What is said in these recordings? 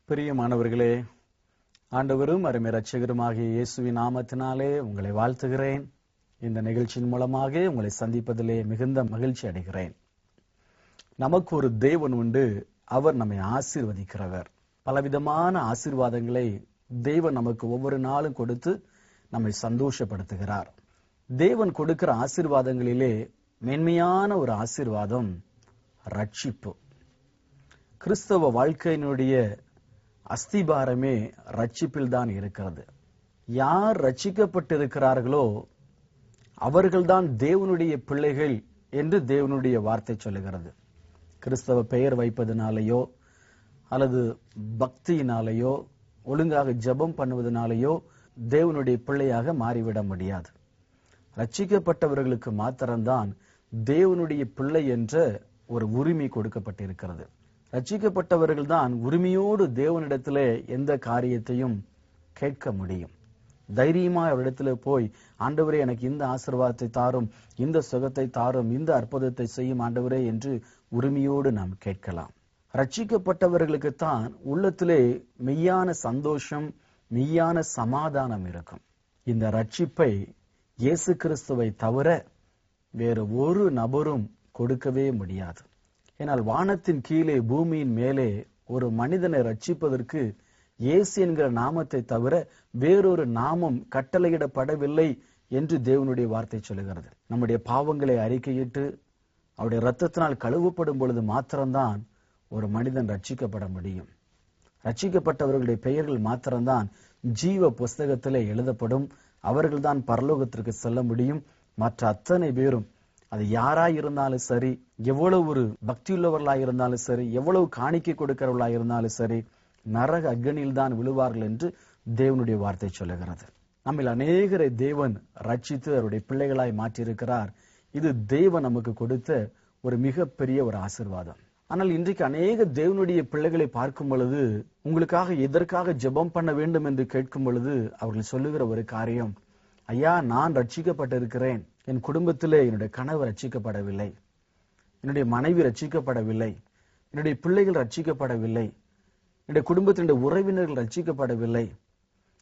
பிரியமானவர்களே, ஆண்டவரும் அருமை இரட்சகருமாகிய இயேசுவின் நாமத்தினாலே உங்களை வாழ்த்துகிறேன். இந்த நிகழ்ச்சியின் மூலமாக உங்களை சந்திப்பதிலே மிகுந்த மகிழ்ச்சி அடைகிறேன். நமக்கு ஒரு தேவன் உண்டு, அவர் நம்மை ஆசீர்வதிக்கிறவர். பலவிதமான ஆசீர்வாதங்களை தேவன் நமக்கு ஒவ்வொரு நாளும் கொடுத்து நம்மை சந்தோஷப்படுத்துகிறார். தேவன் கொடுக்கிற ஆசீர்வாதங்களிலே மேன்மையான ஒரு ஆசீர்வாதம் ரட்சிப்பு. கிறிஸ்தவ வாழ்க்கையினுடைய அஸ்திபாரமே ரட்சிப்பில் தான் இருக்கிறது. யார் ரட்சிக்கப்பட்டிருக்கிறார்களோ அவர்கள்தான் தேவனுடைய பிள்ளைகள் என்று தேவனுடைய வார்த்தை சொல்லுகிறது. கிறிஸ்தவ பெயர் வைப்பதனாலேயோ அல்லது பக்தியினாலேயோ ஒழுங்காக ஜெபம் பண்ணுவதனாலேயோ தேவனுடைய பிள்ளையாக மாறிவிட முடியாது. ரட்சிக்கப்பட்டவர்களுக்கு மாத்திரம்தான் தேவனுடைய பிள்ளை என்ற ஒரு உரிமை கொடுக்கப்பட்டிருக்கிறது. ரட்சிக்கப்பட்டவர்கள் தான் உரிமையோடு தேவனிடத்திலே எந்த காரியத்தையும் கேட்க முடியும். தைரியமா அவரிடத்துல போய், ஆண்டவரே எனக்கு இந்த ஆசீர்வாதத்தை தாரும், இந்த சுகத்தை தாரும், இந்த அற்புதத்தை செய்யும் ஆண்டவரே என்று உரிமையோடு நாம் கேட்கலாம். ரட்சிக்கப்பட்டவர்களுக்குத்தான் உள்ளத்திலே மெய்யான சந்தோஷம், மெய்யான சமாதானம் இருக்கும். இந்த ரட்சிப்பை இயேசு கிறிஸ்துவை தவிர வேறு ஒரு நபரும் கொடுக்கவே முடியாது. ஏனால் வானத்தின் கீழே பூமியின் மேலே ஒரு மனிதனை ரட்சிப்பதற்கு இயேசு என்கிற நாமத்தை தவிர வேறொரு நாமம் கட்டளையிடப்படவில்லை என்று தேவனுடைய வார்த்தை சொல்லுகிறது. நம்முடைய பாவங்களை அறிக்கையிட்டு அவருடைய இரத்தத்தினால் கழுவப்படும் பொழுது மாத்திரம்தான் ஒரு மனிதன் ரட்சிக்கப்பட முடியும். ரட்சிக்கப்பட்டவர்களுடைய பெயர்கள் மாத்திரம்தான் ஜீவ புஸ்தகத்திலே எழுதப்படும். அவர்கள்தான் பரலோகத்திற்கு செல்ல முடியும். மற்ற அத்தனை பேரும், அது யாராய் இருந்தாலும் சரி, எவ்வளவு ஒரு பக்தியுள்ளவர்களாய் இருந்தாலும் சரி, எவ்வளவு காணிக்கை கொடுக்கிறவர்களாய் இருந்தாலும் சரி, நரக அக்னியில் தான் விழுவார்கள் என்று தேவனுடைய வார்த்தை சொல்லுகிறது. நம்மில் அநேகரை தேவன் ரட்சித்து அவருடைய பிள்ளைகளாய் மாற்றியிருக்கிறார். இது தேவன் நமக்கு கொடுத்த ஒரு மிகப்பெரிய ஒரு ஆசீர்வாதம். ஆனால் இன்றைக்கு அநேக தேவனுடைய பிள்ளைகளை பார்க்கும் பொழுது, உங்களுக்காக எதற்காக ஜெபம் பண்ண வேண்டும் என்று கேட்கும் பொழுது அவர்கள் சொல்லுகிற ஒரு காரியம், ஐயா, நான் ரட்சிக்கப்பட்டிருக்கிறேன், என் குடும்பத்திலே என்னுடைய கணவர் ரட்சிக்கப்படவில்லை, என்னுடைய மனைவி ரட்சிக்கப்படவில்லை, என்னுடைய பிள்ளைகள் ரட்சிக்கப்படவில்லை, என்னுடைய குடும்பத்தினுடைய உறவினர்கள் ரட்சிக்கப்படவில்லை.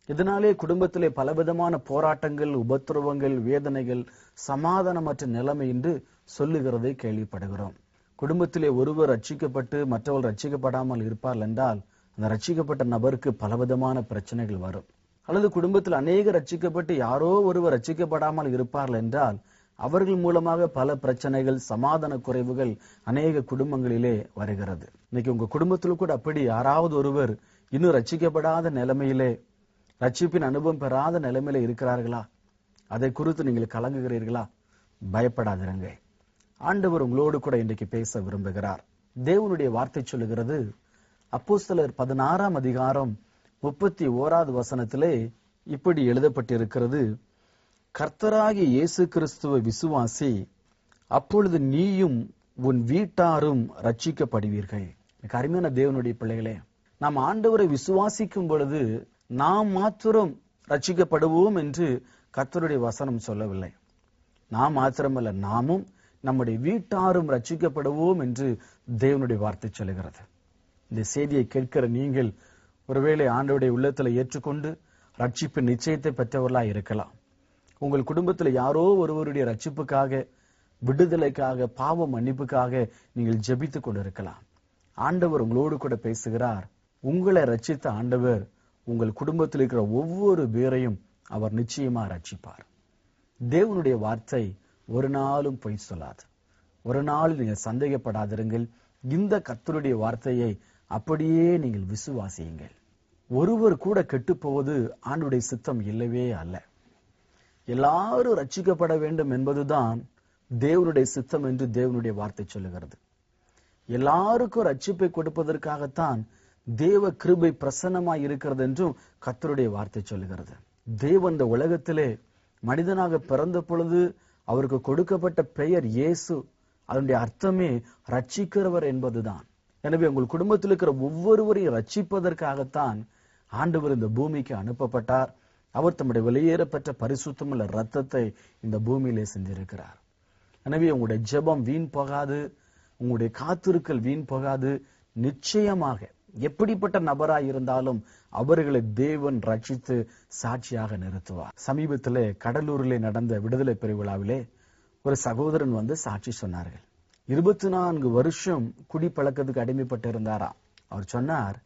இதனாலே குடும்பத்திலே பலவிதமான போராட்டங்கள், உபத்திரவங்கள், வேதனைகள், சமாதானமற்ற நிலைமை என்று சொல்லுகிறதை கேள்விப்படுகிறோம். குடும்பத்திலே ஒருவர் ரட்சிக்கப்பட்டு மற்றவர் ரட்சிக்கப்படாமல் இருப்பார்கள் என்றால் அந்த ரட்சிக்கப்பட்ட நபருக்கு பலவிதமான பிரச்சனைகள் வரும். அல்லது குடும்பத்தில் அநேக ரட்சிக்கப்பட்டு யாரோ ஒருவர் ரட்சிக்கப்படாமல் இருப்பார்கள் என்றால் அவர்கள் மூலமாக பல பிரச்சனைகள், சமாதான குறைவுகள் அநேக குடும்பங்களிலே வருகிறது. இன்னைக்கு உங்க குடும்பத்தில் கூட அப்படி யாராவது ஒருவர் இன்னும் ரட்சிக்கப்படாத நிலைமையிலே, ரட்சிப்பின் அனுபவம் பெறாத நிலைமையில இருக்கிறார்களா? அதை குறித்து நீங்கள் கலங்குகிறீர்களா? பயப்படாதிருங்க. ஆண்டவர் உங்களோடு கூட இன்றைக்கு பேச விரும்புகிறார். தேவனுடைய வார்த்தை சொல்லுகிறது, அப்போஸ்தலர் 16ஆம் அதிகாரம் 31வது வசனத்திலே இப்படி எழுதப்பட்டிருக்கிறது, கர்த்தராகிய இயேசு கிறிஸ்துவை விசுவாசி, அப்பொழுது நீயும் உன் வீட்டாரும் ரட்சிக்கப்படுவீர்கள். அருமையான தேவனுடைய பிள்ளைகளே, நாம் ஆண்டவரை விசுவாசிக்கும் பொழுது நாம் மாத்திரம் ரட்சிக்கப்படுவோம் என்று கர்த்தருடைய வசனம் சொல்லவில்லை. நாம் மாத்திரமல்ல, நாமும் நம்முடைய வீட்டாரும் ரட்சிக்கப்படுவோம் என்று தேவனுடைய வார்த்தை சொல்லுகிறது. இந்த செய்தியை கேட்கிற நீங்கள் ஒருவேளை ஆண்டவருடைய உள்ளத்துல ஏற்றுக்கொண்டு ரட்சிப்பின் நிச்சயத்தை பெற்றவர்களாய் இருக்கலாம். உங்கள் குடும்பத்தில் யாரோ ஒருவருடைய ரட்சிப்புக்காக, விடுதலைக்காக, பாவ மன்னிப்புக்காக நீங்கள் ஜெபித்துக் கொண்டிருக்கலாம். ஆண்டவர் உங்களோடு கூட பேசுகிறார். உங்களை ரட்சித்த ஆண்டவர் உங்கள் குடும்பத்தில் இருக்கிற ஒவ்வொரு பேரையும் அவர் நிச்சயமா ரட்சிப்பார். தேவனுடைய வார்த்தை ஒரு நாளும் பொய் சொல்லாது. ஒரு நாள் நீங்கள் சந்தேகப்படாதிருங்கள். இந்த கர்த்தருடைய வார்த்தையை அப்படியே நீங்கள் விசுவாசியுங்கள். ஒருவர் கூட கெட்டு போவது ஆண்டவருடைய சித்தம் இல்லவே அல்ல. எல்லாரும் ரட்சிக்கப்பட வேண்டும் என்பதுதான் தேவனுடைய சித்தம் என்று தேவனுடைய வார்த்தை சொல்லுகிறது. எல்லாருக்கும் ரட்சிப்பை கொடுப்பதற்காகத்தான் தேவ கிருபை பிரசன்னமாய் இருக்கிறது என்றும் கர்த்தருடைய வார்த்தை சொல்லுகிறது. தேவன் இந்த உலகத்திலே மனிதனாக பிறந்த பொழுது அவருக்கு கொடுக்கப்பட்ட பெயர் இயேசு. அதனுடைய அர்த்தமே ரட்சிக்கிறவர் என்பதுதான். எனவே உங்கள் குடும்பத்தில் இருக்கிற ஒவ்வொருவரையும் ரட்சிப்பதற்காகத்தான் ஆண்டவர் இந்த பூமிக்கு அனுப்பப்பட்டார். அவர் தம்முடைய வெளியேறப்பெற்ற பரிசுத்தமுள்ள இரத்தத்தை இந்த பூமியிலே செஞ்சிருக்கிறார். எனவே உங்களுடைய ஜெபம் வீண் போகாது, உங்களுடைய காத்திருக்கல் வீண் போகாது. நிச்சயமாக எப்படிப்பட்ட நபராய் இருந்தாலும் அவர்களை தேவன் ரட்சித்து சாட்சியாக நிறுத்துவார். சமீபத்திலே கடலூரிலே நடந்த விடுதலை பெருவிழாவிலே ஒரு சகோதரன் வந்து சாட்சி சொன்னார்கள். 24 வருஷம் குடிப்பழக்கத்துக்கு அடிமைப்பட்டு இருந்தாராம். அவர் சொன்னார்,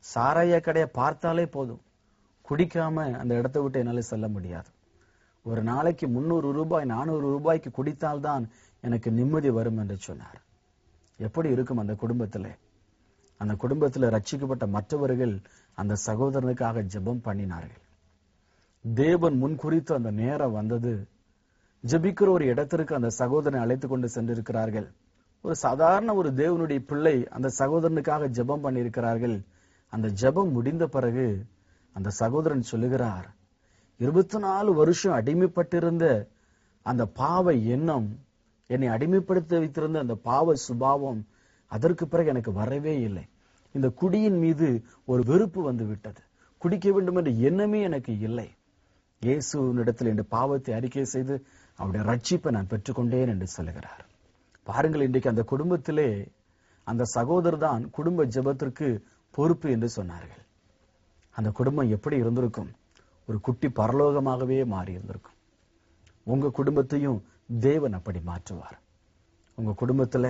சாராய கடையை பார்த்தாலே போதும், குடிக்காம அந்த இடத்தை விட்டு என்னால செல்ல முடியாது. ஒரு நாளைக்கு 300 ரூபாய் 400 ரூபாய்க்கு குடித்தால்தான் எனக்கு நிம்மதி வரும் என்று சொன்னார். எப்படி இருக்கும் அந்த குடும்பத்திலே? அந்த குடும்பத்தில் ரட்சிக்கப்பட்ட மற்றவர்கள் அந்த சகோதரனுக்காக ஜெபம் பண்ணினார்கள். தேவன் முன் குறித்து அந்த நேரம் வந்தது. ஜெபிக்கிற ஒரு இடத்திற்கு அந்த சகோதரனை அழைத்து கொண்டு சென்றிருக்கிறார்கள். ஒரு சாதாரண ஒரு தேவனுடைய பிள்ளை அந்த சகோதரனுக்காக ஜெபம் பண்ணியிருக்கிறார்கள். அந்த ஜெபம் முடிந்த பிறகு அந்த சகோதரன் சொல்லுகிறார், 24 வருஷம் அடிமைப்பட்டிருந்த அந்த பாவ எண்ணம், என்னை அடிமைப்படுத்த வைத்திருந்த அந்த பாவ சுபாவம் அதற்கு பிறகு எனக்கு வரவே இல்லை. இந்த குடியின் மீது ஒரு வெறுப்பு வந்து விட்டது. குடிக்க வேண்டும் என்ற எண்ணமே எனக்கு இல்லை. இயேசுவினிடத்தில் என்ற பாவத்தை அறிக்கை செய்து அவருடைய ரட்சிப்பை நான் பெற்றுக்கொண்டேன் என்று சொல்லுகிறார். பாருங்கள், இன்றைக்கு அந்த குடும்பத்திலே அந்த சகோதரர் தான் குடும்ப ஜெபத்திற்கு பொறுப்பு என்று சொன்னார்கள். அந்த குடும்பம் எப்படி இருந்திருக்கும்? ஒரு குட்டி பரலோகமாகவே மாறி இருந்திருக்கும். உங்க குடும்பத்தையும் தேவன் அப்படி மாற்றுவார். உங்க குடும்பத்துல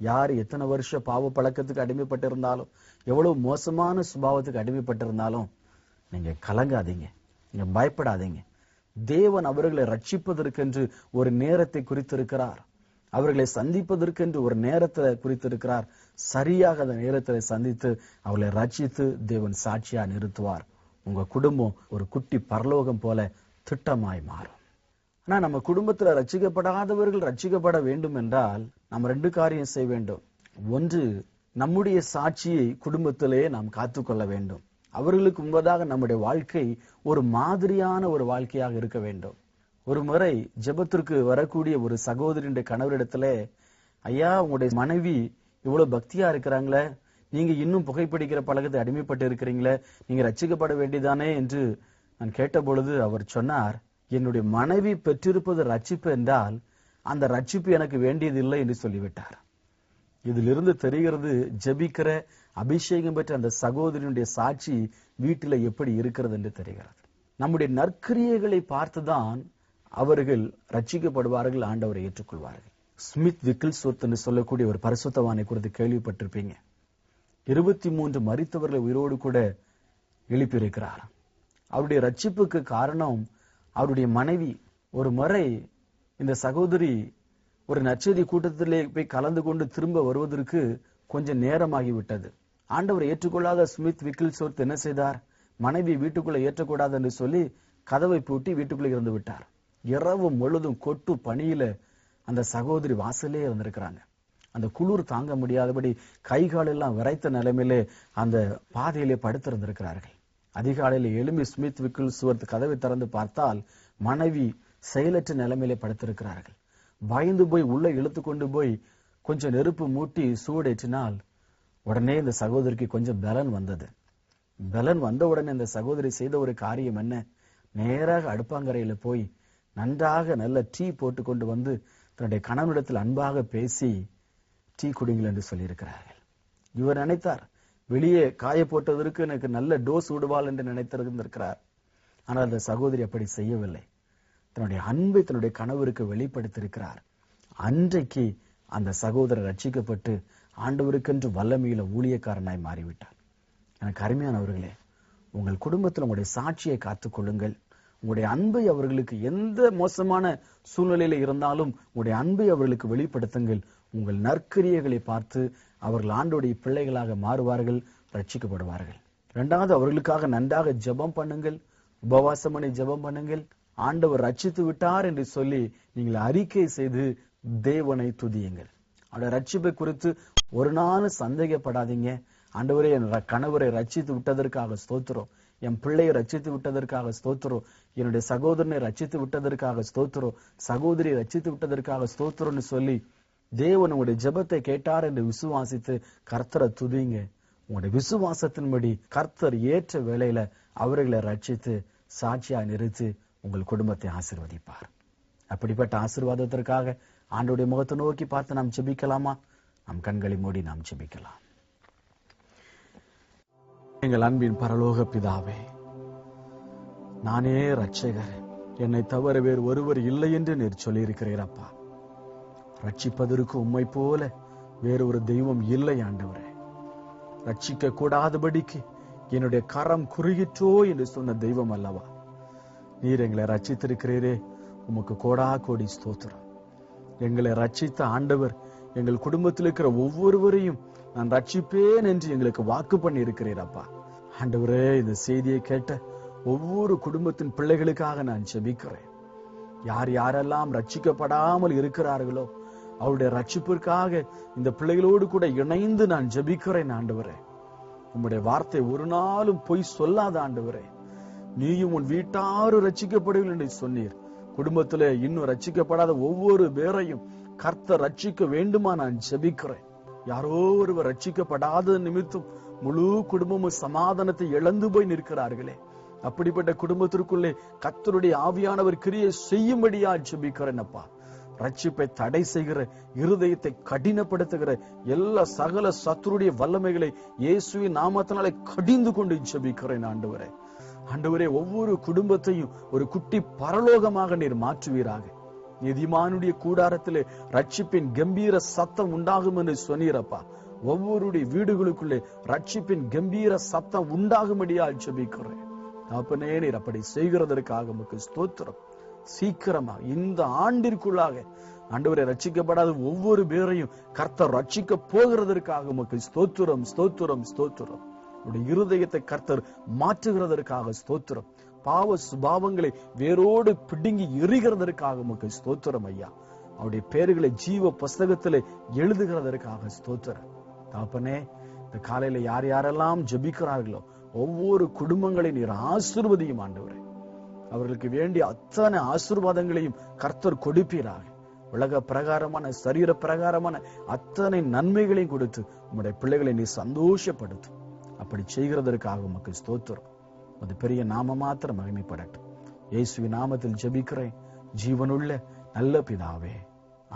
யார் எத்தனை வருஷம் பாவ பழக்கத்துக்கு அடிமைப்பட்டிருந்தாலும், எவ்வளவு மோசமான சுபாவத்துக்கு அடிமைப்பட்டிருந்தாலும் நீங்க கலங்காதீங்க, நீங்க பயப்படாதீங்க. தேவன் அவர்களை ரட்சிப்பதற்கென்று ஒரு நேரத்தை குறித்திருக்கிறார். அவர்களை சந்திப்பதற்கென்று ஒரு நேரத்தை குறித்திருக்கிறார். சரியாக அந்த நேரத்தை சந்தித்து அவர்களை ரட்சித்து தேவன் சாட்சியா நிறுத்துவார். உங்க குடும்பம் ஒரு குட்டி பரலோகம் போல திட்டமாய் மாறும். ஆனா நம்ம குடும்பத்துல ரட்சிக்கப்படாதவர்கள் ரட்சிக்கப்பட வேண்டும் என்றால் நம்ம 2 காரியம் செய்ய வேண்டும். ஒன்று, நம்முடைய சாட்சியை குடும்பத்திலே நாம் காத்துக்கொள்ள வேண்டும். அவர்களுக்கு முன்பதாக நம்முடைய வாழ்க்கை ஒரு மாதிரியான ஒரு வாழ்க்கையாக இருக்க வேண்டும். ஒரு முறை ஜெபத்திற்கு வரக்கூடிய ஒரு சகோதரியுடைய கணவரிடத்துல, ஐயா, உங்களுடைய மனைவி இவ்வளவு பக்தியா இருக்கிறாங்களே, நீங்க இன்னும் புகைப்பிடிக்கிற பழக்கத்தை அடிமைப்பட்டு இருக்கிறீங்களே, நீங்க ரட்சிக்கப்பட வேண்டியதானே என்று நான் கேட்ட பொழுது அவர் சொன்னார், என்னுடைய மனைவி பெற்றிருப்பது ரட்சிப்பு என்றால் அந்த ரட்சிப்பு எனக்கு வேண்டியதில்லை என்று சொல்லிவிட்டார். இதிலிருந்து தெரிகிறது, ஜெபிக்கிற அபிஷேகம் பெற்ற அந்த சகோதரனுடைய சாட்சி வீட்டில எப்படி இருக்கிறது என்று தெரிகிறது. நம்முடைய நற்கிரியைகளை பார்த்துதான் அவர்கள் ரட்சிக்கப்படுவார்கள், ஆண்டவரை ஏற்றுக்கொள்வார்கள். ஸ்மித் விக்கில்ஸ்வொர்த் என்று சொல்லக்கூடிய ஒரு பரிசுத்தவானை குறித்து கேள்விப்பட்டிருப்பீங்க. 23 மரித்தவர்களை உயிரோடு கூட எழுப்பியிருக்கிறார். அவருடைய ரட்சிப்புக்கு காரணம் அவருடைய மனைவி. ஒரு முறை இந்த சகோதரி ஒரு நற்செய்தி கூட்டத்திலே போய் கலந்து கொண்டு திரும்ப வருவதற்கு கொஞ்சம் நேரமாகிவிட்டது. ஆண்டவரை ஏற்றுக்கொள்ளாத ஸ்மித் விக்கில்ஸ்வொர்த் என்ன செய்தார்? மனைவி வீட்டுக்குள்ள ஏற்றக்கூடாது என்று சொல்லி கதவை பூட்டி வீட்டுக்குள்ளே இருந்து விட்டார். இரவு முழுதும் கொட்டு பணியில அந்த சகோதரி வாசலே இருந்திருக்கிறாங்க. அந்த குளிர் தாங்க முடியாதபடி கை காலெல்லாம் விரைத்த நிலைமையிலே அந்த பாதையிலே படுத்திருந்திருக்கிறார்கள். அதிகாலையில எழும்பி ஸ்மித் விக்கில்ஸ்வொர்த் கதவை திறந்து பார்த்தால் மனைவி செயலற்ற நிலைமையிலே படுத்திருக்கிறார்கள். பயந்து போய் உள்ள இழுத்து கொண்டு போய் கொஞ்சம் நெருப்பு மூட்டி சூடேற்றினால் உடனே இந்த சகோதரிக்கு கொஞ்சம் பலன் வந்தது. பலன் வந்த உடனே இந்த சகோதரி செய்த ஒரு காரியம் என்ன? நேராக அடுப்பாங்கரையில போய் நன்றாக நல்ல டீ போட்டு கொண்டு வந்து தன்னுடைய கணவனிடத்தில் அன்பாக பேசி டீ குடிங்கள் என்று சொல்லியிருக்கிறார்கள். இவர் நினைத்தார், வெளியே காய போட்டதற்கு எனக்கு நல்ல டோஸ் விடுவாள் என்று நினைத்திருந்திருக்கிறார். ஆனால் அந்த சகோதரி அப்படி செய்யவில்லை. தன்னுடைய அன்பை தன்னுடைய கணவருக்கு வெளிப்படுத்தியிருக்கிறார். அன்றைக்கு அந்த சகோதரர் ரட்சிக்கப்பட்டு ஆண்டவருக்கென்று வல்லமையில ஊழியக்காரனாய் மாறிவிட்டார். எனக்கு அருமையானவர்களே, உங்கள் குடும்பத்தில் உங்களுடைய சாட்சியை காத்துக்கொள்ளுங்கள். உங்களுடைய அன்பை அவர்களுக்கு, எந்த மோசமான சூழ்நிலையில இருந்தாலும் உங்களுடைய அன்பை அவர்களுக்கு வெளிப்படுத்துங்கள். உங்கள் நற்கிரியைகளை பார்த்து அவர்கள் ஆண்டவருடைய பிள்ளைகளாக மாறுவார்கள், ரட்சிக்கப்படுவார்கள். 2வது, அவர்களுக்காக நன்றாக ஜெபம் பண்ணுங்கள். உபவாசம் பண்ணி ஜெபம் பண்ணுங்கள். ஆண்டவர் ரட்சித்து விட்டார் என்று சொல்லி நீங்கள் அறிக்கை செய்து தேவனை துதியுங்கள். அவருடைய ரட்சிப்பை குறித்து ஒரு நாள் சந்தேகப்படாதீங்க. ஆண்டவரே, என் கணவரை ரட்சித்து விட்டதற்காக ஸ்தோத்திரம், என் பிள்ளையை ரட்சித்து விட்டதற்காக ஸ்தோத்திரம், என்னுடைய சகோதரனை ரட்சித்து விட்டதற்காக ஸ்தோத்திரம், சகோதரியை ரட்சித்து விட்டதற்காக ஸ்தோத்திரம்னு சொல்லி தேவன் உங்களுடைய ஜெபத்தை கேட்டார் என்று விசுவாசித்து கர்த்தரை துதிங்க. உங்களுடைய விசுவாசத்தின்படி கர்த்தர் ஏற்ற வேளையில அவர்களை ரட்சித்து சாட்சியா நிறுத்தி உங்கள் குடும்பத்தை ஆசீர்வதிப்பார். அப்படிப்பட்ட ஆசீர்வாதத்திற்காக ஆண்டவருடைய முகத்தை நோக்கி பார்த்து நாம் ஜெபிக்கலாமா? நம் கண்களை மூடி நாம் ஜெபிக்கலாம். எங்கள் அன்பின் பரலோக பிதாவே, நானே ரட்சகர், என்னை தவிர வேறு ஒருவர் இல்லை என்று நீர் சொல்லியிருக்கிறீர் அப்பா. ரட்சிப்பதற்கு உம்மை போல வேறொரு தெய்வம் இல்லை ஆண்டவரே. ரட்சிக்க கூடாதபடிக்கு என்னுடைய கரம் குறுகிற்றோ என்று சொன்ன தெய்வம் அல்லவா நீர் எங்களை ரட்சித்திருக்கிறீரே. உமக்கு கோடா கோடி ஸ்தோத்திரம். எங்களை ரட்சித்த ஆண்டவர் எங்கள் குடும்பத்தில் இருக்கிற ஒவ்வொருவரையும் நான் ரட்சிப்பேன் என்று எங்களுக்கு வாக்கு பண்ணி இருக்கிறீர் அப்பா. ஆண்டவரே, இந்த செய்தியை கேட்ட ஒவ்வொரு குடும்பத்தின் பிள்ளைகளுக்காக நான் ஜெபிக்கிறேன். யார் யாரெல்லாம் ரட்சிக்கப்படாமல் இருக்கிறார்களோ அவருடைய ரட்சிப்பிற்காக இந்த பிள்ளைகளோடு கூட இணைந்து நான் ஜெபிக்கிறேன். ஆண்டவரே, உம்முடைய வார்த்தை ஒரு நாளும் பொய் சொல்லாத ஆண்டவரே. நீயும் உன் வீட்டாரும் ரட்சிக்கப்படுவீர்கள் என்று சொன்னீர். குடும்பத்திலே இன்னும் ரட்சிக்கப்படாத ஒவ்வொரு பேரையும் கர்த்தர் ரட்சிக்க வேண்டுமா நான் ஜெபிக்கிறேன். யாரோ ஒருவர் ரட்சிக்கப்படாத நிமித்தம் முழு குடும்பமும் சமாதானத்தை இழந்து போய் நிற்கிறார்களே, அப்படிப்பட்ட குடும்பத்திற்குள்ளே கர்த்தருடைய ஆவியானவர் கிரியை செய்யும்படியா ஜெபிக்கிறேன் அப்பா. ரட்சிப்பை தடை செய்கிற, இருதயத்தை கடினப்படுத்துகிற எல்லா சகல சத்துருடைய வல்லமைகளை இயேசுவின் நாமத்தினாலே கடிந்து கொண்டு ஜெபிக்கிறேன் ஆண்டவரே. ஆண்டவரே, ஒவ்வொரு குடும்பத்தையும் ஒரு குட்டி பரலோகமாக நீர் மாற்றுவீராக. நீதிமானுடைய கூடாரத்திலே ரட்சிப்பின் கம்பீர சத்தம் உண்டாகும் என்று சொன்னீரப்பா. ஒவ்வொருடைய வீடுகளுக்குள்ளே ரட்சிப்பின் கம்பீர சத்தம் உண்டாகும்படியா ஜெபிக்கிறேன். அப்பனே, நீர் அப்படி செய்கிறதற்காக உமக்கு ஸ்தோத்திரம். சீக்கிரமா இந்த ஆண்டிற்குள்ளாக ஆண்டவரை ரட்சிக்கப்படாத ஒவ்வொரு பேரையும் கர்த்தர் ரட்சிக்க போகிறதற்காக உமக்கு ஸ்தோத்திரம், ஸ்தோத்திரம், ஸ்தோத்திரம். உடைய இருதயத்தை கர்த்தர் மாற்றுகிறதற்காக ஸ்தோத்திரம். பாவ சுபாவங்களை வேரோடு பிடுங்கி எறிகிறதற்காக உமக்கு ஸ்தோத்திரம் ஐயா. அவருடைய பேர்களை ஜீவ புஸ்தகத்திலே எழுதுகிறதற்காக ஸ்தோத்திரம். தாப்பனே, இந்த காலையில யார் யாரெல்லாம் ஜெபிக்கிறார்களோ ஒவ்வொரு குடும்பங்களை நீர் ஆசீர்வதியும் ஆண்டவரே. அவர்களுக்கு வேண்டிய அத்தனை ஆசீர்வாதங்களையும் கர்த்தர் கொடுப்பீராக. உலக பிரகாரமான, சரீர பிரகாரமான அத்தனை நன்மைகளையும் கொடுத்து உம்முடைய பிள்ளைகளை நீ சந்தோஷப்படுத்தும். அப்படி செய்கிறதற்காக உமக்கு ஸ்தோத்திரம். அது பெரிய நாம மாத்திரம் மகிமைப்படட்டும். இயேசுவின் நாமத்தில் ஜெபிக்கிறேன் ஜீவனுள்ள நல்ல பிதாவே,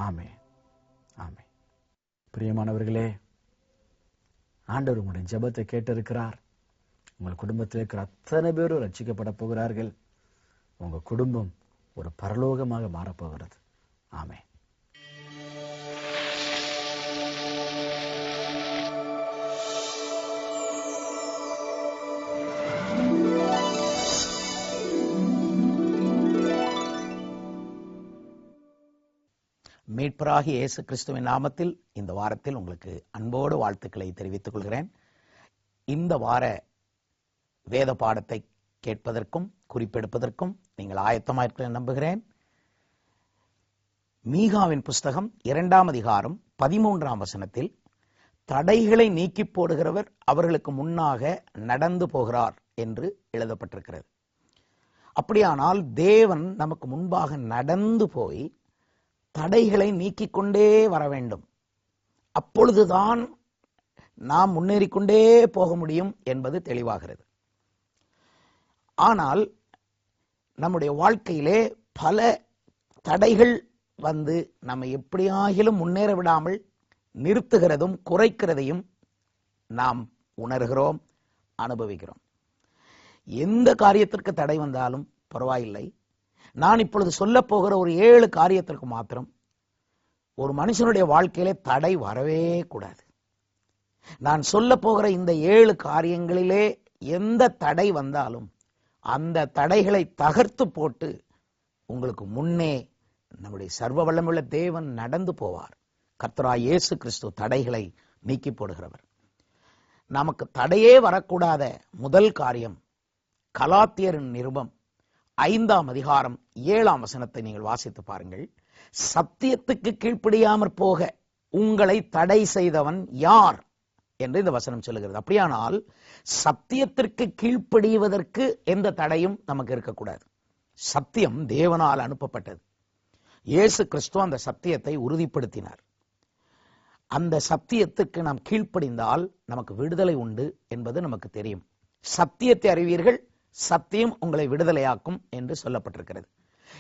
ஆமென், ஆமென். பிரியமானவர்களே, ஆண்டவர் உங்களுடைய ஜெபத்தை கேட்டிருக்கிறார். உங்கள் குடும்பத்தில் இருக்கிற அத்தனை பேரும் ரட்சிக்கப்பட போகிறார்கள். உங்க குடும்பம் ஒரு பரலோகமாக மாறப்போகிறது. ஆமென். மீட்பராகிய இயேசு கிறிஸ்துவின் நாமத்தில் இந்த வாரத்தில் உங்களுக்கு அன்போடு வாழ்த்துக்களை தெரிவித்துக் கொள்கிறேன். இந்த வார வேத பாடத்தை கேட்பதற்கும் குறிப்பெடுப்பதற்கும் நீங்கள் ஆயத்தமாயிருக்க நம்புகிறேன். மீகாவின் புஸ்தகம் 2ஆம் அதிகாரம் 13ஆம் வசனத்தில் தடைகளை நீக்கி போடுகிறவர் அவர்களுக்கு முன்னாக நடந்து போகிறார் என்று எழுதப்பட்டிருக்கிறது. அப்படியானால் தேவன் நமக்கு முன்பாக நடந்து போய் தடைகளை நீக்கிக் கொண்டே வர வேண்டும். அப்பொழுதுதான் நாம் முன்னேறிக்கொண்டே போக முடியும் என்பது தெளிவாகிறது. ஆனால் நம்முடைய வாழ்க்கையிலே பல தடைகள் வந்து நம்ம எப்படியாகிலும் முன்னேற விடாமல் நிறுத்துகிறதும் குறைக்கிறதையும் நாம் உணர்கிறோம், அனுபவிக்கிறோம். எந்த காரியத்திற்கு தடை வந்தாலும் பரவாயில்லை. நான் இப்பொழுது சொல்ல போகிற ஒரு 7 காரியத்திற்கு மாத்திரம் ஒரு மனுஷனுடைய வாழ்க்கையிலே தடை வரவே கூடாது. நான் சொல்ல போகிற இந்த 7 காரியங்களிலே எந்த தடை வந்தாலும் அந்த தடைகளை தகர்த்து போட்டு உங்களுக்கு முன்னே நம்முடைய சர்வ வல்லமையுள்ள தேவன் நடந்து போவார். கர்த்தராகிய இயேசு கிறிஸ்து தடைகளை நீக்கி போடுகிறவர். நமக்கு தடையே வரக்கூடாத முதல் காரியம் கலாத்தியரின் நிருபம் 5ஆம் அதிகாரம் 7ஆம் வசனத்தை நீங்கள் வாசித்து பாருங்கள். சத்தியத்துக்கு கீழ்ப்படியாமற் போக உங்களை தடை செய்தவன் யார் என்று இந்த வசனம் சொல்லுகிறது. அப்படியானால் சத்தியத்திற்கு கீழ்ப்படிவதற்கு எந்த தடையும் நமக்கு இருக்கக்கூடாது. சத்தியம் தேவனால் அனுப்பப்பட்டது. இயேசு கிறிஸ்து அந்த சத்தியத்தை உறுதிப்படுத்தினார். அந்த சத்தியத்துக்கு நாம் கீழ்ப்படிந்தால் நமக்கு விடுதலை உண்டு என்பது நமக்கு தெரியும். சத்தியத்தை அறிவீர்கள், சத்தியம் உங்களை விடுதலையாக்கும் என்று சொல்லப்பட்டிருக்கிறது.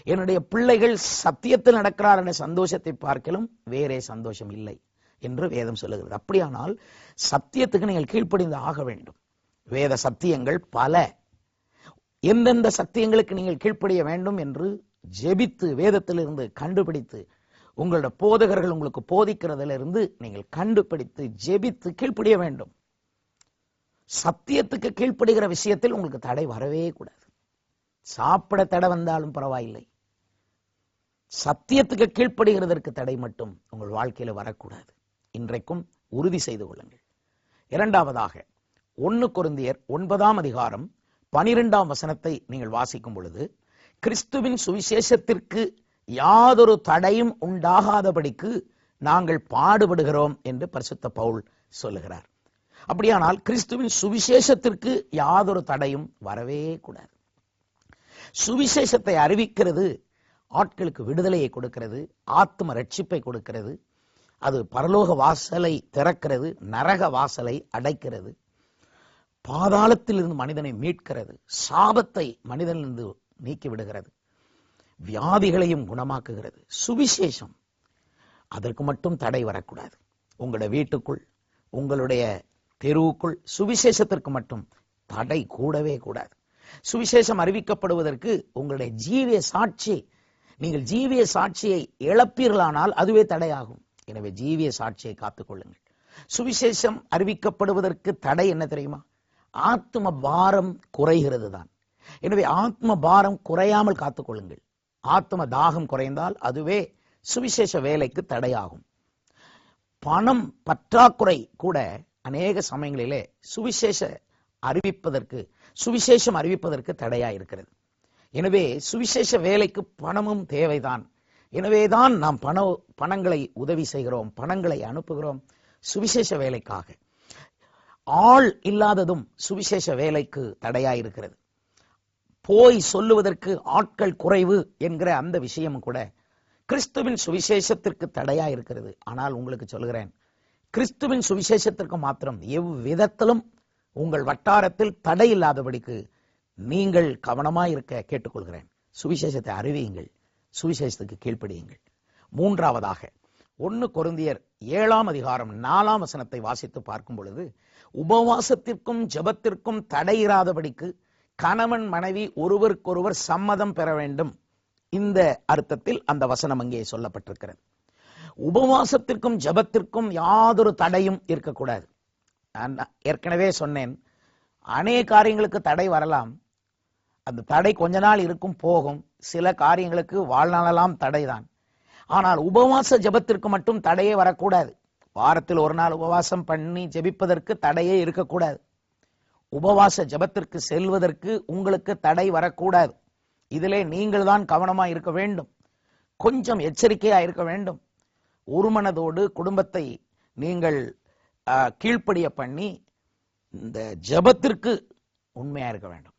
என்னுடைய பிள்ளைகள் சத்தியத்தில் நடக்கிறார் என்ற சந்தோஷத்தை பார்க்கலும் வேறே சந்தோஷம் இல்லை என்று வேதம் சொல்லுகிறது. அப்படியானால் சத்தியத்துக்கு நீங்கள் கீழ்ப்படிந்து ஆக வேண்டும். வேத சத்தியங்கள் பல. எந்தெந்த சத்தியங்களுக்கு நீங்கள் கீழ்ப்படிய வேண்டும் என்று ஜெபித்து வேதத்திலிருந்து கண்டுபிடித்து, உங்களோட போதகர்கள் உங்களுக்கு போதிக்கிறதிலிருந்து நீங்கள் கண்டுபிடித்து ஜெபித்து கீழ்ப்படிய வேண்டும். சத்தியத்துக்கு கீழ்ப்படுகிற விஷயத்தில் உங்களுக்கு தடை வரவே கூடாது. சாப்பிட தடை வந்தாலும் பரவாயில்லை, சத்தியத்துக்கு கீழ்ப்படுகிறதற்கு தடை மட்டும் உங்கள் வாழ்க்கையில வரக்கூடாது. இன்றைக்கும் உறுதி செய்து கொள்ளுங்கள். இரண்டாவதாக 1 கொரிந்தியர் 9ஆம் அதிகாரம் 12ஆம் வசனத்தை நீங்கள் வாசிக்கும் பொழுது, கிறிஸ்துவின் சுவிசேஷத்திற்கு யாதொரு தடையும் உண்டாகாதபடிக்கு நாங்கள் பாடுபடுகிறோம் என்று பரிசுத்த பவுல் சொல்லுகிறார். அப்படியானால் கிறிஸ்துவின் சுவிசேஷத்திற்கு யாதொரு தடையும் வரவே கூடாது. சுவிசேஷத்தை அறிவிக்கிறது ஆட்களுக்கு விடுதலையை கொடுக்கிறது, ஆத்ம ரட்சிப்பை கொடுக்கிறது, அது பரலோக வாசலை திறக்கிறது, நரக வாசலை அடைக்கிறது, பாதாளத்திலிருந்து மனிதனை மீட்கிறது, சாபத்தை மனிதனிலிருந்து நீக்கி விடுகிறது, வியாதிகளையும் குணமாக்குகிறது. சுவிசேஷம், அதற்கு மட்டும் தடை வரக்கூடாது. உங்களுடைய வீட்டுக்குள், உங்களுடைய தெருவுக்குள் சுவிசேஷத்திற்கு மட்டும் தடை கூடவே கூடாது. சுவிசேஷம் அறிவிக்கப்படுவதற்கு உங்களுடைய ஜீவிய சாட்சி, நீங்கள் ஜீவிய சாட்சியை இழப்பீர்களானால் அதுவே தடையாகும். எனவே ஜீவிய சாட்சியை காத்துக்கொள்ளுங்கள். சுவிசேஷம் அறிவிக்கப்படுவதற்கு தடை என்ன தெரியுமா? ஆத்ம பாரம் குறைகிறது தான். எனவே ஆத்ம பாரம் குறையாமல் காத்துக்கொள்ளுங்கள். ஆத்ம தாகம் குறைந்தால் அதுவே சுவிசேஷ வேலைக்கு தடையாகும். பணம் பற்றாக்குறை கூட அநேக சமயங்களிலே சுவிசேஷம் அறிவிப்பதற்கு தடையா இருக்கிறது. எனவே சுவிசேஷ வேலைக்கு பணமும் தேவைதான். எனவேதான் நாம் பணங்களை உதவி செய்கிறோம், பணங்களை அனுப்புகிறோம் சுவிசேஷ வேலைக்காக. ஆள் இல்லாததும் சுவிசேஷ வேலைக்கு தடையாயிருக்கிறது. போய் சொல்லுவதற்கு ஆட்கள் குறைவு என்கிற அந்த விஷயம் கூட கிறிஸ்துவின் சுவிசேஷத்திற்கு தடையா இருக்கிறது. ஆனால் உங்களுக்கு சொல்கிறேன், கிறிஸ்துவின் சுவிசேஷத்திற்கு மாத்திரம் எவ்விதத்திலும் உங்கள் வட்டாரத்தில் தடை இல்லாதபடிக்கு நீங்கள் கவனமாயிருக்க கேட்டுக்கொள்கிறேன். சுவிசேஷத்தை அறிவியுங்கள், சுவிசேஷத்துக்கு கீழ்ப்படியுங்கள். மூன்றாவதாக 1 கொரிந்தியர் 7ஆம் அதிகாரம் 4ஆம் வசனத்தை வாசித்து பார்க்கும் பொழுது, உபவாசத்திற்கும் ஜெபத்திற்கும் தடையிராதபடிக்கு கணவன் மனைவி ஒருவருக்கொருவர் சம்மதம் பெற வேண்டும். இந்த அர்த்தத்தில் அந்த வசனம் அங்கே சொல்லப்பட்டிருக்கிறது. உபவாசத்திற்கும் ஜெபத்திற்கும் யாதொரு தடையும் இருக்கக்கூடாது. நான் ஏற்கனவே சொன்னேன், அநேக காரியங்களுக்கு தடை வரலாம். அந்த தடை கொஞ்ச நாள் இருக்கும், போகும். சில காரியங்களுக்கு வாழ்நாளெல்லாம் தடைதான். ஆனால் உபவாச ஜெபத்திற்கு மட்டும் தடையே வரக்கூடாது. வாரத்தில் ஒரு நாள் உபவாசம் பண்ணி ஜெபிப்பதற்கு தடையே இருக்கக்கூடாது. உபவாச ஜெபத்திற்கு செல்வதற்கு உங்களுக்கு தடை வரக்கூடாது. இதிலே நீங்கள் தான் கவனமா இருக்க வேண்டும், கொஞ்சம் எச்சரிக்கையா இருக்க வேண்டும். ஒரு மனதோடு குடும்பத்தை நீங்கள் கீழ்ப்படிய பண்ணி இந்த ஜெபத்திற்கு உண்மையா இருக்க வேண்டும்.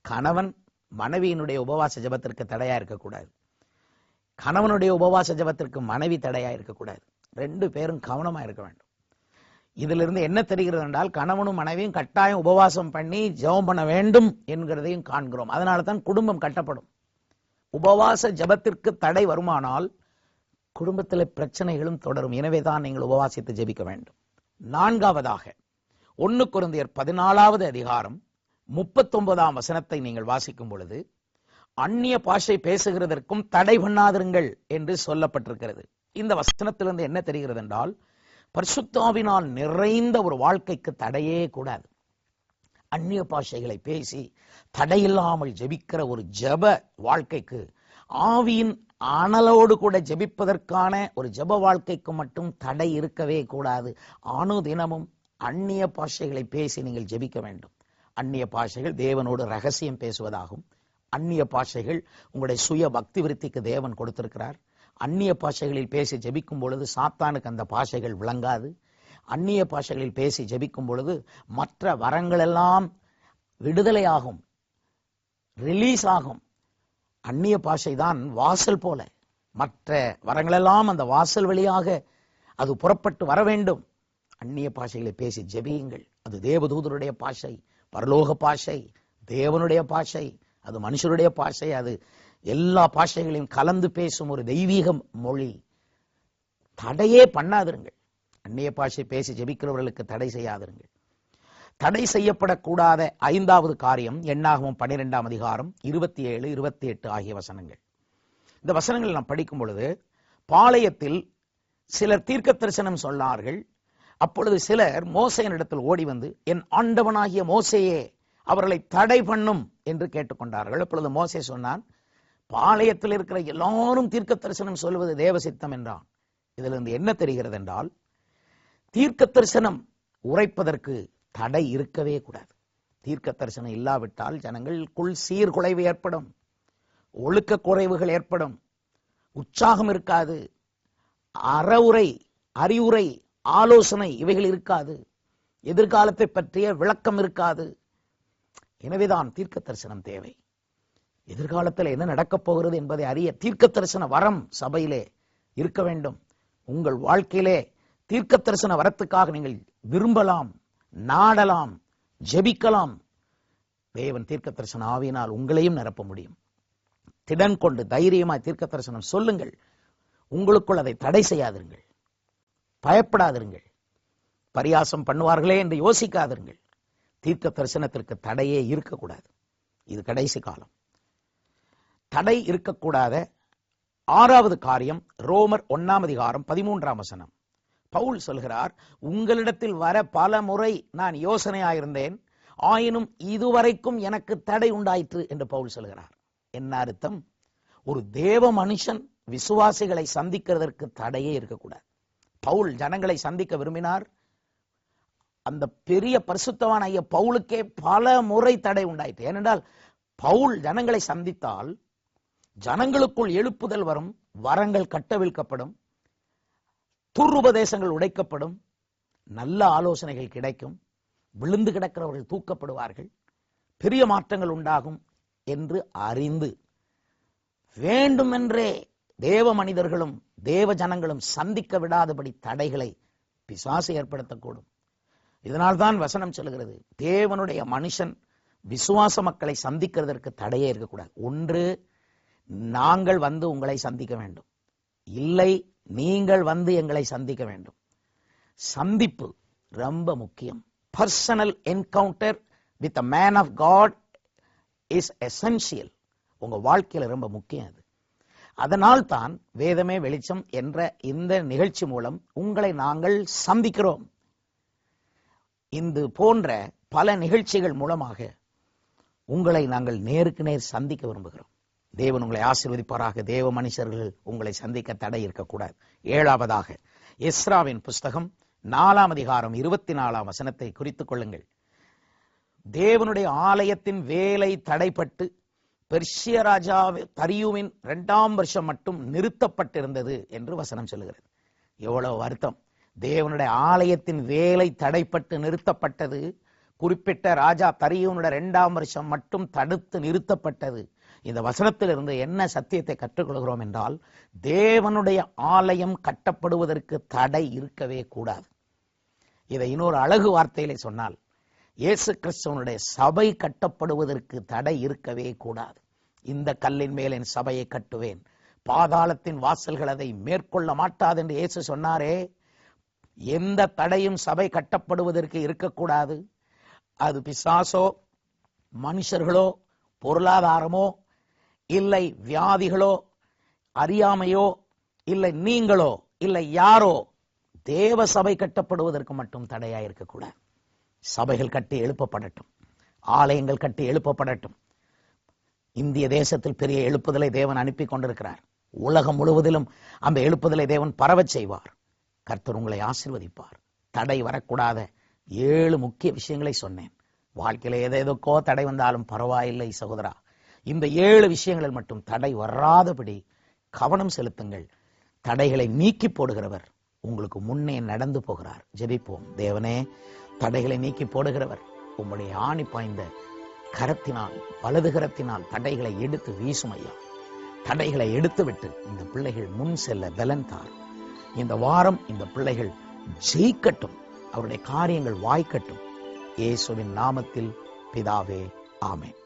கணவன் மனைவியினுடைய உபவாச ஜெபத்திற்கு தடையா இருக்கக்கூடாது, கணவனுடைய உபவாச ஜெபத்திற்கு மனைவி தடையா இருக்கக்கூடாது. 2 பேரும் கவனமா இருக்க வேண்டும். இதிலிருந்து என்ன தெரிகிறது என்றால், கணவனும் மனைவியும் கட்டாயம் உபவாசம் பண்ணி ஜெபம் பண்ண வேண்டும் என்கிறதையும் காண்கிறோம். அதனால தான் குடும்பம் கட்டப்படும். உபவாச ஜெபத்திற்கு தடை வருமானால் குடும்பத்தில் பிரச்சனைகளும் தொடரும். எனவே தான் நீங்கள் உபவாசித்து ஜெபிக்க வேண்டும். நான்காவதாக 1 கொரிந்தியர் 14ஆவது அதிகாரம் 39ஆம் வசனத்தை நீங்கள் வாசிக்கும் பொழுது, அந்நிய பாஷை பேசுகிறதற்கும் தடை பண்ணாதிருங்கள் என்று சொல்லப்பட்டிருக்கிறது. இந்த வசனத்திலிருந்து என்ன தெரிகிறது என்றால், பரிசுத்தாவினால் நிறைந்த ஒரு வாழ்க்கைக்கு தடையே கூடாது. அந்நிய பாஷைகளை பேசி தடையில்லாமல் ஜெபிக்கிற ஒரு ஜெப வாழ்க்கைக்கு, ஆவியின் அனலோடு கூட ஜெபிப்பதற்கான ஒரு ஜெப வாழ்க்கைக்கு மட்டும் தடை இருக்கவே கூடாது. அனுதினமும் அந்நிய பாஷைகளை பேசி நீங்கள் ஜெபிக்க வேண்டும். அந்நிய பாஷைகள் தேவனோடு ரகசியம் பேசுவதாகும். அந்நிய பாஷைகள் உங்களுடைய சுய பக்தி விருத்திக்கு தேவன் கொடுத்திருக்கிறார். அந்நிய பாஷைகளில் பேசி ஜெபிக்கும் பொழுது சாத்தானுக்கு அந்த பாஷைகள் விளங்காது. அந்நிய பாஷைகளில் பேசி ஜெபிக்கும் பொழுது மற்ற வரங்கள் எல்லாம் விடுதலையாகும், ரிலீஸ் ஆகும். அந்நிய பாஷை தான் வாசல் போல, மற்ற வரங்களெல்லாம் அந்த வாசல் வழியாக அது புறப்பட்டு வர வேண்டும். அந்நிய பாஷைகளை பேசி ஜெபியுங்கள். அது தேவதூதருடைய பாஷை, பரலோக பாஷை, தேவனுடைய பாஷை, அது மனுஷருடைய பாஷை, அது எல்லா பாஷைகளையும் கலந்து பேசும் ஒரு தெய்வீக மொழி. தடையே பண்ணாதிருங்கள். அந்நிய பாஷை பேசி ஜெபிக்கிறவர்களுக்கு தடை செய்யாதிருங்கள். தடை செய்யப்படக்கூடாத 5வது காரியம் என்னாகமம் 12ஆம் அதிகாரம் 27, 28 ஆகிய வசனங்கள். இந்த வசனங்கள் நாம் படிக்கும் பொழுது, பாளையத்தில் சிலர் தீர்க்க தரிசனம் சொன்னார்கள். அப்பொழுது சிலர் மோசேயினிடத்தில் ஓடி வந்து, என் ஆண்டவனாகிய மோசேயே, அவர்களை தடை பண்ணும் என்று கேட்டுக்கொண்டார்கள். அப்பொழுது மோசே சொன்னான், பாளையத்தில் இருக்கிற எல்லாரும் தீர்க்க தரிசனம் சொல்வது தேவ சித்தம் என்றான். இதிலிருந்து என்ன தெரிகிறது என்றால், தீர்க்க தரிசனம் உரைப்பதற்கு தடை இருக்கவே கூடாது. தீர்க்க தரிசனம் இல்லாவிட்டால் ஜனங்களுக்குள் சீர்குலைவு ஏற்படும், ஒழுக்க குறைவுகள் ஏற்படும், உற்சாகம் இருக்காது, அறவுரை, அறிவுரை, ஆலோசனை இவைகள் இருக்காது, எதிர்காலத்தை பற்றிய விளக்கம் இருக்காது. எனவேதான் தீர்க்க தரிசனம் தேவை. எதிர்காலத்தில் என்ன நடக்கப் போகிறது என்பதை அறிய தீர்க்க தரிசன வரம் சபையிலே இருக்க வேண்டும். உங்கள் வாழ்க்கையிலே தீர்க்க தரிசன வரத்துக்காக நீங்கள் விரும்பலாம், நாடலாம், ஜெபிக்கலாம். தேவன் தீர்க்க தரிசன ஆவியினால் உங்களையும் நிரப்ப முடியும். திடன் கொண்டு தைரியமாய் தீர்க்க தரிசனம் சொல்லுங்கள். உங்களுக்குள் அதை தடை செய்யாதிருங்கள், பயப்படாதிருங்கள், பரியாசம் பண்ணுவார்களே என்று யோசிக்காதிருங்கள். தீர்க்க தரிசனத்திற்கு தடையே இருக்கக்கூடாது. இது கடைசி காலம். தடை இருக்கக்கூடாத 6வது காரியம் ரோமர் 1ஆம் அதிகாரம் 13ஆம் வசனம். பவுல் சொல்கிறார், உங்களிடத்தில் வர பல முறை நான் யோசனையாயிருந்தேன், ஆயினும் இதுவரைக்கும் எனக்கு தடை உண்டாயிற்று என்று பவுல் சொல்கிறார். என்ன அர்த்தம்? ஒரு தேவ மனுஷன் விசுவாசிகளை சந்திக்கிறதற்கு தடையே இருக்கக்கூடாது. பவுல் ஜனங்களை சந்திக்க விரும்பினார். அந்த பெரிய பரிசுத்தவான் ஐயா பவுலுக்கே பல முறை தடை உண்டாயிற்று. ஏனென்றால் பவுல் ஜனங்களை சந்தித்தால் ஜனங்களுக்குள் எழுப்புதல் வரும், வரங்கள் கட்டவிழ்க்கப்படும், துருபதேசங்கள் உடைக்கப்படும், நல்ல ஆலோசனைகள் கிடைக்கும், விழுந்து கிடக்கிறவர்கள் தூக்கப்படுவார்கள், பெரிய மாற்றங்கள் உண்டாகும் என்று அறிந்து வேண்டுமென்றே தேவ மனிதர்களும் தேவ ஜனங்களும் சந்திக்க விடாதபடி தடைகளை பிசாசு ஏற்படுத்தக்கூடும். இதனால்தான் வசனம் சொல்கிறது, தேவனுடைய மனுஷன் விசுவாச மக்களை சந்திக்கிறதற்கு தடையே இருக்கக்கூடாது. ஒன்று, நாங்கள் வந்து உங்களை சந்திக்க வேண்டும், இல்லை நீங்கள் வந்து எங்களை சந்திக்க வேண்டும். சந்திப்பு ரொம்ப முக்கியம். Personal encounter with a man of God is essential. உங்க வாழ்க்கையில ரொம்ப முக்கியம் அது. அதனால் தான் வேதமே வெளிச்சம் என்ற இந்த நிகழ்ச்சி மூலம் உங்களை நாங்கள் சந்திக்கிறோம். இந்த போன்ற பல நிகழ்ச்சிகள் மூலமாக உங்களை நாங்கள் நேருக்கு நேர் சந்திக்க விரும்புகிறோம். தேவன் உங்களை ஆசீர்வதிப்பாராக. தேவ மனுஷர்கள் உங்களை சந்திக்க தடை இருக்கக்கூடாது. 7வதாக எஸ்ராவின் புஸ்தகம் 4ஆம் அதிகாரம் 24ஆம் வசனத்தை குறித்துக் கொள்ளுங்கள். தேவனுடைய ஆலயத்தின் வேலை தடைப்பட்டு பெர்சிய ராஜா தரியுவின் 2ஆம் வருஷம் மட்டும் நிறுத்தப்பட்டிருந்தது என்று வசனம் சொல்லுகிறது. எவ்வளவு வருத்தம்! தேவனுடைய ஆலயத்தின் வேலை தடைப்பட்டு நிறுத்தப்பட்டது. குறிப்பிட்ட ராஜா தரியுனுடைய 2ஆம் வருஷம் மட்டும் தடுத்து நிறுத்தப்பட்டது. இந்த வசனத்திலிருந்து என்ன சத்தியத்தை கற்றுக்கொள்கிறோம் என்றால், தேவனுடைய ஆலயம் கட்டப்படுவதற்கு தடை இருக்கவே கூடாது. இதை இன்னொரு அழகு வார்த்தையிலே சொன்னால், இயேசு கிறிஸ்துவனுடைய சபை கட்டப்படுவதற்கு தடை இருக்கவே கூடாது. இந்த கல்லின் மேல் என் சபையை கட்டுவேன், பாதாளத்தின் வாசல்கள் அதை மேற்கொள்ள மாட்டாது என்று இயேசு சொன்னாரே. எந்த தடையும் சபை கட்டப்படுவதற்கு இருக்கக்கூடாது. அது பிசாசோ, மனுஷர்களோ, பொருளாதாரமோ, இல்லை வியாதிகளோ, அறியாமையோ, இல்லை நீங்களோ, இல்லை யாரோ, தேவ சபை கட்டப்படுவதற்கு மட்டும் தடையா இருக்கக்கூடாது. சபைகள் கட்டி எழுப்பப்படட்டும், ஆலயங்கள் கட்டி எழுப்பப்படட்டும். இந்திய தேசத்தில் பெரிய எழுப்புதலை தேவன் அனுப்பி கொண்டிருக்கிறார். உலகம் முழுவதிலும் அந்த எழுப்புதலை தேவன் பரவச் செய்வார். கர்த்தர் உங்களை ஆசீர்வதிப்பார். தடை வரக்கூடாத 7 முக்கிய விஷயங்களை சொன்னேன். வாழ்க்கையில ஏதேதோக்கோ தடை வந்தாலும் பரவாயில்லை சகோதரா, இந்த 7 விஷயங்களில் மட்டும் தடை வராதபடி கவனம் செலுத்துங்கள். தடைகளை நீக்கி போடுகிறவர் உங்களுக்கு முன்னே நடந்து போகிறார். ஜெபிப்போம். தேவனே, தடைகளை நீக்கி போடுகிறவர், உம்முடைய ஆணி பாய்ந்த கரத்தினால், வலது கரத்தினால் தடைகளை எடுத்து வீசும் ஐயா. தடைகளை எடுத்துவிட்டு இந்த பிள்ளைகள் முன் செல்ல பலன் தார். இந்த வாரம் இந்த பிள்ளைகள் ஜெயிக்கட்டும், அவருடைய காரியங்கள் வாய்க்கட்டும். இயேசுவின் நாமத்தில் பிதாவே, ஆமென்.